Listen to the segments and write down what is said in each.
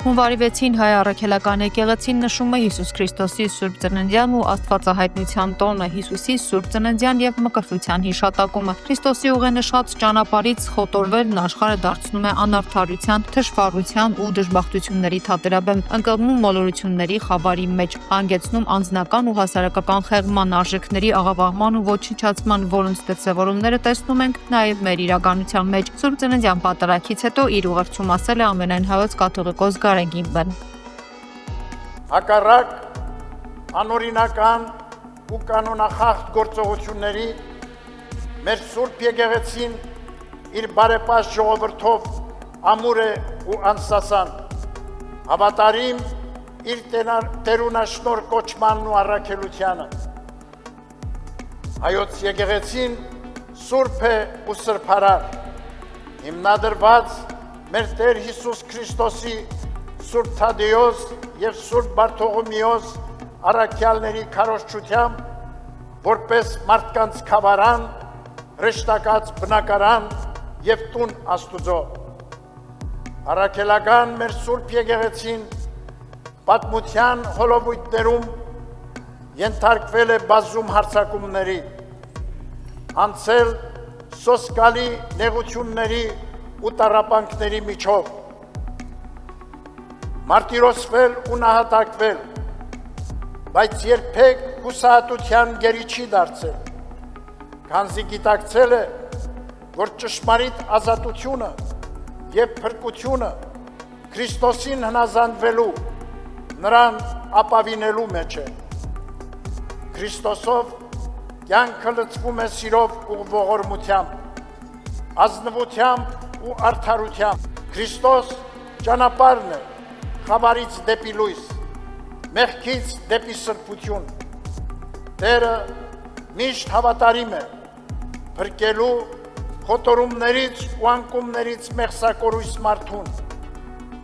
Հունվարի 6-ին հայ առաքելական եկեղեցին նշում է Հիսուս Քրիստոսի Սուրբ Ծննդյան ու Աստվածահայտնության տոնը, Հիսուսի Սուրբ Ծննդյան եւ մկրտության հիշատակումը։ Քրիստոսի ուղենշած ճանապարհից խոտորվելն աշխարհը դարձնում է անարդարության, թշվառության ու դժբախտությունների թատերաբեմ, ընկղմում մոլորությունների խավարի մեջ, հանգեցնում անձնական ու հասարակական խեղման, արժեքների աղավաղման ու ոչնչացման, որոնց դրսևորումները տեսնում ենք նաեւ մեր իրականության մեջ։ Սուրբ Ծննդյան պատարագից հետո իր ուղերձում ասել է ամենայն հայոց կաթողիկոս Գարեգինբեն. Հակառակ անօրինական ու կանոնախախտ գործողությունների մեր Սուրբ Եկեղեցին իր բարեպաշտ ժողովրդով ամուր է ու անսասան, հավատարիմ իր տերունաշնոր կոչմանն ու առաքելությանը։ Հայոց եկեղեցին սուրբ է ու սրբարար, հիմնադրված մեր Տեր Հիսուս Քրիստոսի Սուրբ Թադեոս և Սուրբ Բարթողոմեոս առաքյալների քարոզչությամբ, որպես մարդկանց քավարան, հրեշտակած բնակարան և տուն Աստուծո։ Առաքելական մեր Սուրբ Եկեղեցին պատմության հոլովույթներում ենթարկվել է բազում հարձակումների, անցել սոսկալի նեղությունների ու տառապանքների միջով, մարտիրոսվել ու նահատակվել, բայց երբեք հուսահատության գերի չի դարձել, քանզի գիտակցել է, որ ճշմարիտ ազատությունը և փրկությունը Քրիստոսին հնազանդվելու, նրան ապավինելու մեջ է։ Քրիստոսով կյանքը լցվում է սիրով ու ողորմությամբ, ազնվությամբ ու արդարությամբ։ Քրիստոս ճանապարհն է խավարից դեպի լույս, մեղքից դեպի սրբություն։ Տերը միշտ հավատարիմ է փրկելու խոտորումներից ու անկումներից մեղսակորույս մարդուն,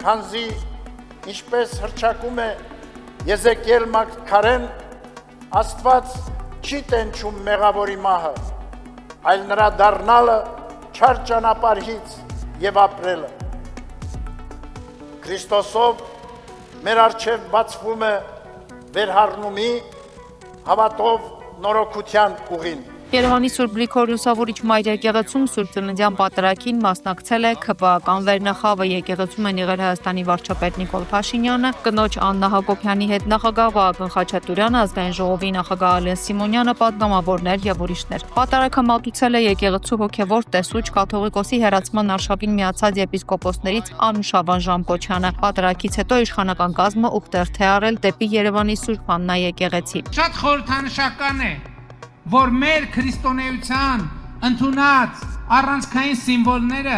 քանզի ինչպես հռչակում է Եզեկիել մարգարեն, Աստված չի տենչում մեղավորի մահը, այլ նրա դառնալը չար ճանապարհից եւ ապրելը։ Քրիստոսով մեր առջև բացվում է վերհառնումի, հավատով նորոգության ուղին։ Երևանի Սուրբ Գրիգոր Լուսավորիչ Մայր եկեղեցում Սուրբ Ծննդյան պատարագին մասնակցել է ՔՊԱ-ական վերնախավը, եկեղեցում են եղել Հայաստանի վարչապետ Նիկոլ Փաշինյանը, կնոջ Աննա Հակոբյանի հետ նախագահ Վահագն Խաչատուրյանը, Ազգային ժողովի նախագահ Ալեն Սիմոնյանը, պատգամավորներ եւ ուրիշներ։ Պատարագը մատուցել է եկեղեցու հոգեվոր տեսուչ կաթողիկոսի հերացման արշավին միացած եպիսկոպոսներից Անուշավան Ժամկոչյանը։ Պատարագից հետո իշխանական կազմը ուխտերթ է արել դեպի Երևանի Սուրբ Աննա եկեղեցի։ Շատ խորհրդանշական է, որ մեր քրիստոնեության ընդունած առանցքային սիմվոլները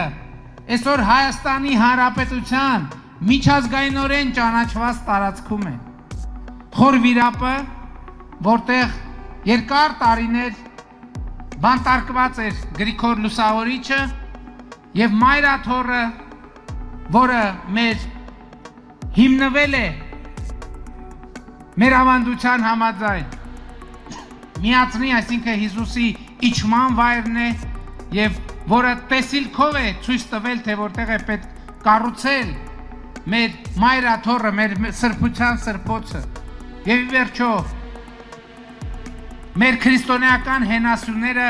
այսօր Հայաստանի Հանրապետության միջազգայինորեն ճանաչված տարածքում են։ Խոր վիրապը, որտեղ երկար տարիներ բանտարկված էր Գրիգոր Լուսավորիչը եւ Մայրաթոռը, որը մեր հիմնվել է մեր ավանդության համաձայն միացնի, այսինքն Հիսուսի իջման վայրն է եւ որը տեսիլքով է ցույց տվել, թե որտեղ է պետք կառուցել մեր Մայրաթոռը, մեր սրբության սրբոցը։ Եվ ի վերջո մեր քրիստոնեական հենասյուները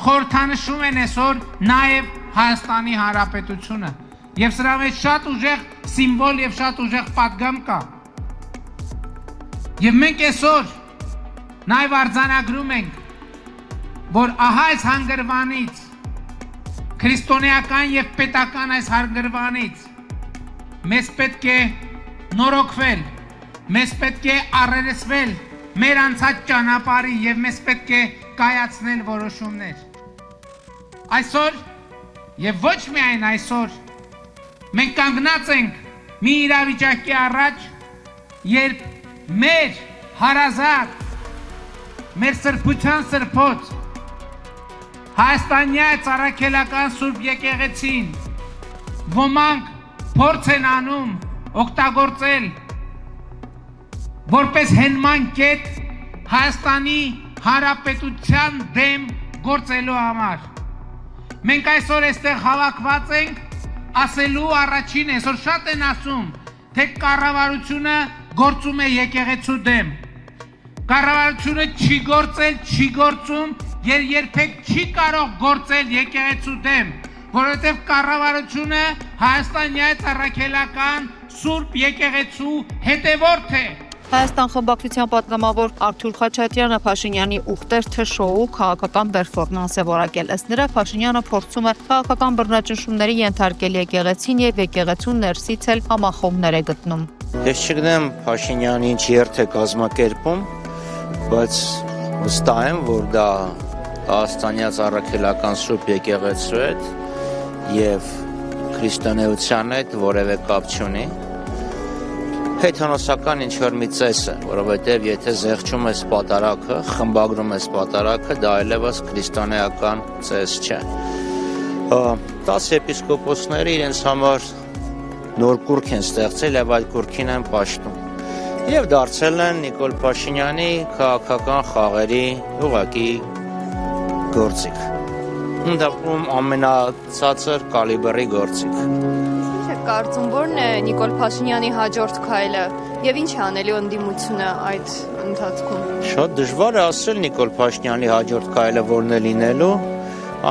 խորհրդանշում են այսօր նաեւ Հայաստանի Հանրապետությունը։ Եվ սրա մեջ շատ ուժեղ սիմվոլ եւ շատ ուժեղ պատգամ կա։ Եվ մենք այսօր նաև արձանագրում ենք, որ ահա այս հանգրվանից, քրիստոնեական և պետական այս հանգրվանից մեզ պետք է նորոգվել, մեզ պետք է առերեսվել մեր անցած ճանապարհի և մեզ պետք է կայացնել որոշումներ։ Այսօր և ոչ միայն այսօր մենք կանգնած ենք մի իրավիճակի առաջ, երբ մեր հարազատ մեր սրբության սրբոց Հայաստանյաց առաքելական Սուրբ եկեղեցին ոմանք փորձ են անում օգտագործել որպես հենման կետ Հայաստանի Հանրապետության դեմ գործելու համար։ Մենք այսօր այստեղ հավաքված ենք ասելու առաջին, այսօր շատ են ասում, թե կառավարությունը գործում է եկեղեցու դեմ։ Կառավարությունը չի գործել, չի գործում եւ երբեք չի կարող գործել եկեղեցու դեմ, որովհետեւ կառավարությունը Հայաստանյան առաքելական Սուրբ եկեղեցու հետևորդ է։ Հայաստան խմբակցության պատգամավոր Արթուր Խաչատրյանը Փաշինյանի ուխտեր թշոու քաղաքական պերֆորմանս է որակել։ Ըստ նրա Փաշինյանը փորձում է քաղաքական բռնաճնշումների ենթարկել եկեղեցին եւ եկեղեցու ներսից էլ համախոհներ է գտնում։ Ես չգիտեմ Փաշինյանը ինչ երթ է կազմակերպում, բայց վստահ եմ, որ դա Հայաստանյան առաքելական Սուրբ եկեղեցու հետ եւ քրիստոնեության հետ որևէ կապ չունի։ Հեթանոսական ինչ-որ մի ծես է, որովհետև եթե զեղչում ես պատարակը, խմբագրում ես պատարակը, դա այլևս քրիստոնեական ծես չէ։ 10 եպիսկոպոսները իրենց համար նոր կուրք են ստեղծել եւ այդ կուրքին են պաշտում։ Եվ դարձել են Նիկոլ Փաշինյանի քաղաքական խաղերի ուղղակի գործիք։ Ընդհանրում ամենացածր կալիբրի գործիք։ Կարծում որն է Նիկոլ Փաշինյանի հաջորդ քայլը եւ ինչ է անելու ընդդիմությունը այդ ընթացքում։ Շատ դժվար է ասել Նիկոլ Փաշինյանի հաջորդ քայլը որն է լինելու,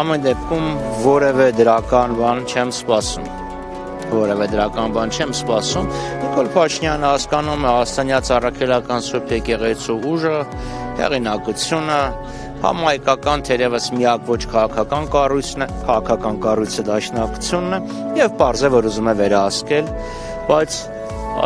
ամեն դեպքում որևէ դրական բան չեմ սպասում։ Նիկոլ Փաշինյանը հասկանում է Հայաստանյան առաքելական Սուրբ եկեղեցու ուժը, հեղինակությունը, համահայկական թերևս միակ ոչ քաղաքական կառույցը դաշնակցությունն է եւ պարզ է որ ուզում է վերահսկել, բայց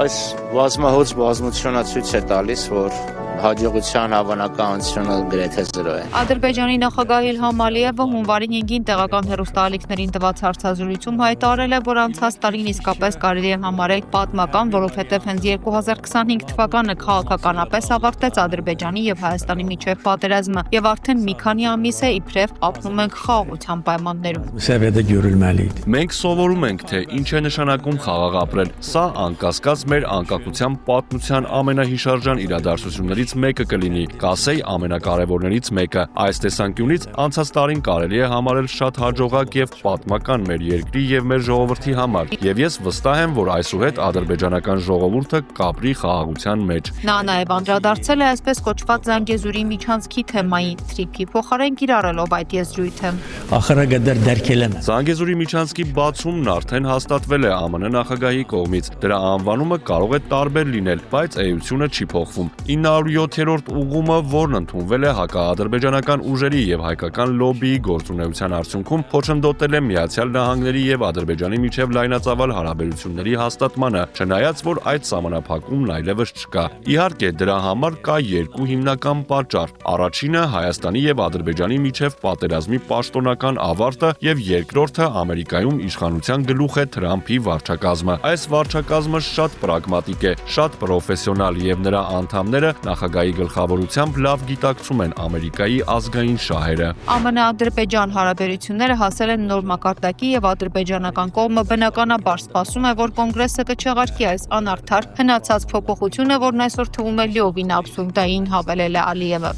այս բազմահոծ բազմությունը ցույց է տալիս, որ հաջողության հավանականությունը գրեթե 0 է։ Ադրբեջանի նախագահ Իլհամ Ալիևը հունվարին 5-ին տեղական հեռուստաալիքներին տված հարցազրույցում հայտարարել է, որ անցած տարին իսկապես կարելի է համարել պատմական, որովհետև հենց 2025 թվականը քաղաքականապես ավարտեց Ադրբեջանի եւ Հայաստանի միջև պատերազմը եւ արդեն մի քանի ամիս է իբրև ապրում ենք խաղաղության պայմաններում։ Մենք սովորում ենք, թե ինչ է նշանակում խաղաղ ապրել։ Սա անկասկած մեր անկախության պատմության ամենահիշարժան իրադարձություններից մեկը կլինի, կասեի ամենակարևորներից մեկը։ Այս տեսանկյունից անցած տարին կարելի է համարել շատ հաջողակ եւ պատմական մեր երկրի եւ մեր ժողովրդի համար, եւ ես վստահ եմ, որ այսուհետ ադրբեջանական ժողովուրդը կապրի խաղաղության մեջ։ Նա նաեւ անդրադարձել է այսպես կոչված Զանգեզուրի միջանցքի թեմային, թրիփի փոխարեն կիրառելով այդ եզրույթը։ Զանգեզուրի միջանցքի բացումն արդեն հաստատվել է ԱՄՆ նախագահի կողմից։ Դրա անվանումը կարող է տարբեր լինել, բայց էությունը չի փոխվում։ 907-րդ ուղումը, որն ընդունվել է հակաադրբեջանական ուժերի եւ հայկական լոբբիի գործունեության արդյունքում, խոչընդոտել է Միացյալ Նահանգների եւ Ադրբեջանի միջև լայնածավալ հարաբերությունների հաստատմանը, չնայած որ այդ սահմանափակումն այլևս չկա։ Իհարկե, դրա համար կա երկու հիմնական պատճառ։ Առաջինը Հայաստանի եւ Ադրբեջանի միջև պատերազմի պաշտոնական ավարտը եւ երկրորդը Ամերիկայում իշխանության գլուխ է Թրամփի վարչակազմը։ Այս վարչակազմը շատ պրագմատիկ է, շատ պրոֆեսիոնալ եւ նրա անդամները նախագահի գլխավորությամբ լավ գիտակցում են Ամերիկայի ազգային շահերը։ ԱՄՆ-Ադրբեջան հարաբերությունները հասել են նոր մակարդակի եւ ադրբեջանական կողմը բնականաբար սպասում է, որ կոնգրեսը կչեղարկի այս անարդար հնացած փոփոխությունը, որն այսօր թվում է լիովին աբսուրդային, հավելել է Ալիևը։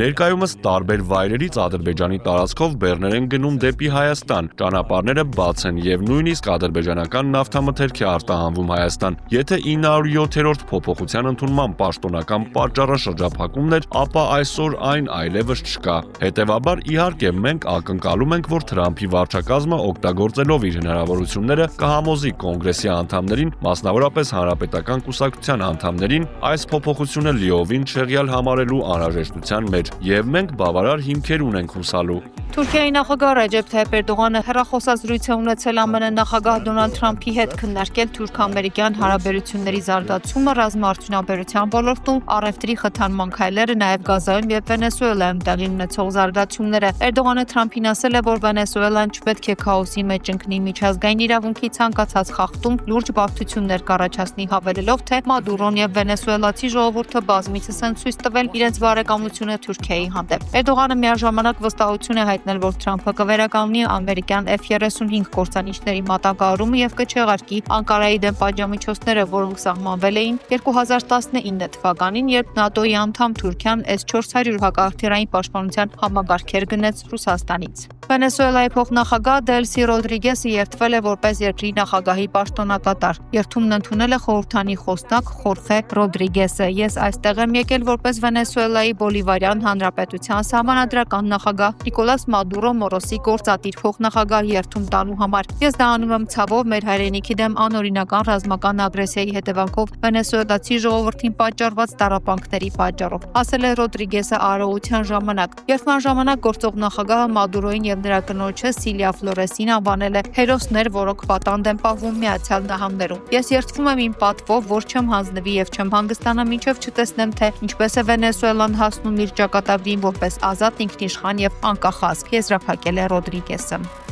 Ներկայումս տարբեր վայրերից Ադրբեջանի տարածքով բեռներ են գնում դեպի Հայաստան, ճանապարհները բաց են եւ նույնիսկ ադրբեջանական նավթամթերք է արտահանվում Հայաստան։ Եթե 907-րդ փոփոխության ընդունման պաշտոնական պատճառը շրջափակումն էր, ապա այսօր այն այլևս չկա։ Հետևաբար, իհարկե, մենք ակնկալում ենք, որ Թրամփի վարչակազմը օգտագործելով իր հնարավորությունները կհամոզի կոնգրեսի անդամներին, մասնավորապես հանրապետական կուսակցության անդամներին, այս փոփոխությունը լիովին չեղյալ համարելու անհրաժեշտության մեջ, եւ մենք բավարար հիմքեր ունենք հուսալու։ Թուրքիայի նախագահ Ռեջեփ Թայիփ Էրդողանը հեռախոսազրույց է ունեցել ԱՄՆ նախագահ Դոնալդ Թրամփի հետ քննարկել թուրք-ամերիկյան հարաբերությունների զարգացումը ռազմաարդյունաբերության ոլորտում, առևտրի խթանման քայլերը, նաև Գազայում եւ Վենեսուելայում տեղի ունեցող զարգացումները։ Էրդողանը Թրամփին ասել է, որ Վենեսուելան չպետք է քաոսի մեջ ընկնի, միջազգային իրավունքի ցանկացած խախտում լուրջ բարդություններ կառաջացնի, հավելելով, թե Մադուրոն եւ վենեսուելացի ժողովուրդը բազմիցս են ցույց տվել իրենց բարեկամությունը Թուրքիայի հանդեպ։ Էրդողանը միաժամանակ վստահություն է հայտնել, որ Թրամփը կվերականգնի ամերիկյան F-35 կործանիչների մատակարարումը եւ կչեղարկի Անկարայի դեմ պատժամիջոցները, որոնք սահմանվել էին 2019 թվականին, երբ ՆԱՏՕ-ի անդամ Թուրքիան S-400 հակաարդյունային պաշտպանության համագարքեր գնեց Ռուսաստանից։ Վենեսուելայի փոխնախագահ Դելսի Ռոդրիգեսը երդվել է որպես երկրի նախագահի պաշտոնակատար։ Երդումն ընդունել է խորհրդանի խոսնակ Խորխե Ռոդրիգեսը։ Ես այստեղ եմ եկել որպես Վենեսուելայի Բոլիվարյան Հանրապետության սահմանադրական նախագահ Նիկոլաս Մադուրո Մորոսի գործադիր փոխնախագահ երդում տալու համար։ Ես դա անում եմ ցավով մեր հայրենիքի դեմ անօրինական ռազմական ագրեսիայի հետևանքով վենեսուելացի ժողովրդին պատճառված տառապանքների պատճառով, ասել է Ռոդրիգեսը արարողության ժամանակ։ Երդման ժամանակ գործող նախագահը Մադուրոին եւ նրա կնոջը Սիլիա Ֆլորեսին անվանել է հերոսներ, որոնք պատանդ են պահվում Միացյալ Նահանգներում։ Ես երդվում եմ իմ պատվով, որ չեմ հանձնվի եւ չեմ հանգստանա մինչեւ չտեսնեմ, թե ինչպես է Վենեսուելան հասնում իր ճակատագրին որպես ազատ, ինքնիշխան եւ անկախ ազգ, եզրափակել է Ռոդրիգեսը։